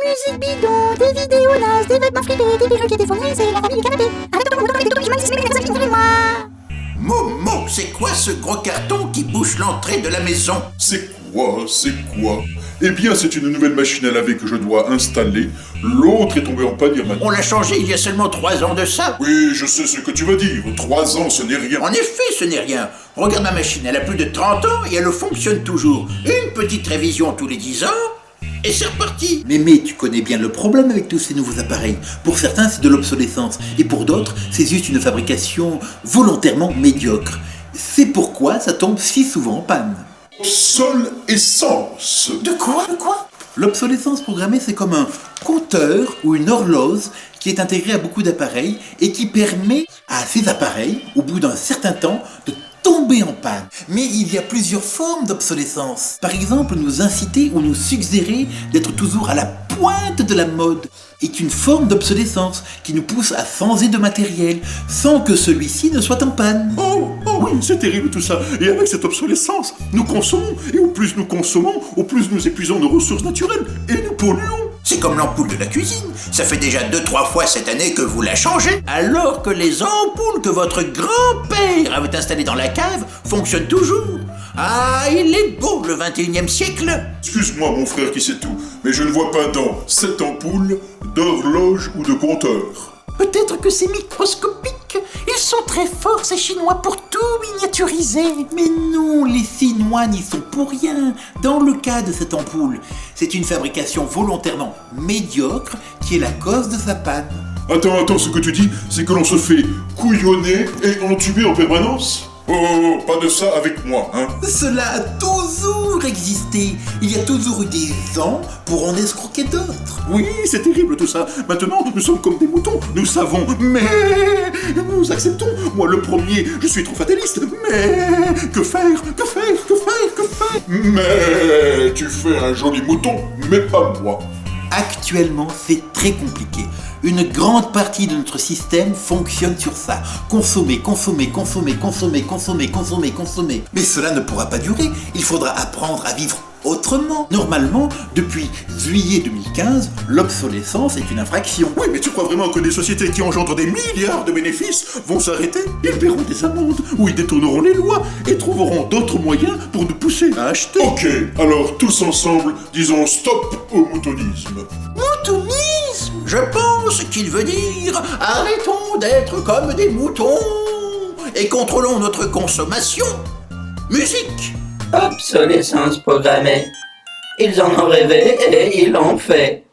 musiques bidons, des vidéos nazes, des vêtements fripés, des perruques et des fournis, c'est la famille du canapé. Arrête de vous avec des trucs qui moi. Momo, c'est quoi ce gros carton qui bouche l'entrée de la maison? C'est quoi? Eh bien, c'est une nouvelle machine à laver que je dois installer. L'autre est tombée en panne il y a maintenant. On l'a changé il y a seulement 3 ans de ça. Oui, je sais ce que tu vas dire. 3 ans, ce n'est rien. En effet, ce n'est rien. Regarde ma machine, elle a plus de 30 ans et elle fonctionne toujours. Une petite révision tous les 10 ans et c'est reparti. Mais tu connais bien le problème avec tous ces nouveaux appareils. Pour certains, c'est de l'obsolescence. Et pour d'autres, c'est juste une fabrication volontairement médiocre. C'est pourquoi ça tombe si souvent en panne. Obsolescence. De quoi? L'obsolescence programmée, c'est comme un compteur ou une horloge qui est intégré à beaucoup d'appareils et qui permet à ces appareils, au bout d'un certain temps, de tomber en panne. Mais il y a plusieurs formes d'obsolescence. Par exemple, nous inciter ou nous suggérer d'être toujours à la pointe de la mode est une forme d'obsolescence qui nous pousse à changer de matériel sans que celui-ci ne soit en panne. Oh oui, c'est terrible tout ça. Et avec cette obsolescence, nous consommons. Et au plus nous consommons, au plus nous épuisons nos ressources naturelles et nous polluons. C'est comme l'ampoule de la cuisine. Ça fait déjà 2-3 fois cette année que vous la changez. Alors que les ampoules que votre grand-père avait installées dans la cave fonctionnent toujours. Ah, il est beau le 21e siècle. Excuse-moi mon frère qui sait tout, mais je ne vois pas dans cette ampoule d'horloge ou de compteur. Peut-être que c'est microscopique. Ils sont très forts, ces Chinois, pour tout miniaturiser. Mais non, les Chinois n'y sont pour rien. Dans le cas de cette ampoule, c'est une fabrication volontairement médiocre qui est la cause de sa panne. Attends, ce que tu dis, c'est que l'on se fait couillonner et entuber en permanence? Oh, pas de ça avec moi, hein. Cela a toujours existé. Il y a toujours eu des gens pour en escroquer d'autres. Oui, c'est terrible tout ça. Maintenant, nous sommes comme des moutons. Nous savons, mais nous acceptons. Moi, le premier, je suis trop fataliste. Mais que faire? Mais tu fais un joli mouton, mais pas moi. Actuellement, c'est très compliqué. Une grande partie de notre système fonctionne sur ça. Consommer. Mais cela ne pourra pas durer. Il faudra apprendre à vivre autrement. Normalement, depuis juillet 2015, l'obsolescence est une infraction. Oui, mais tu crois vraiment que des sociétés qui engendrent des milliards de bénéfices vont s'arrêter? Ils paieront des amendes, ou ils détourneront les lois, et trouveront d'autres moyens pour nous pousser à acheter. Ok, alors tous ensemble, disons stop au moutonisme. Moutonisme? Je pense qu'il veut dire arrêtons d'être comme des moutons et contrôlons notre consommation. Musique. Obsolescence programmée. Ils en ont rêvé et ils l'ont fait.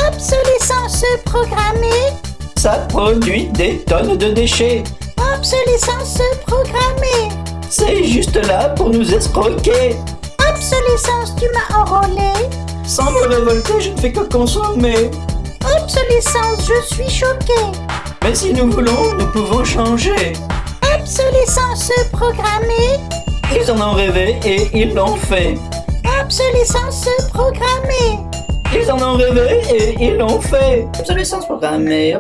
Obsolescence programmée. Ça produit des tonnes de déchets. Obsolescence programmée. C'est juste là pour nous escroquer. Obsolescence, tu m'as enrôlé. Sans me révolter, je ne fais que consommer. Obsolescence, je suis choqué. Mais si nous voulons, nous pouvons changer. Obsolescence programmée. Ils en ont rêvé et ils l'ont fait. Obsolescence programmée. Ils en ont rêvé et ils l'ont fait. Obsolescence programmée.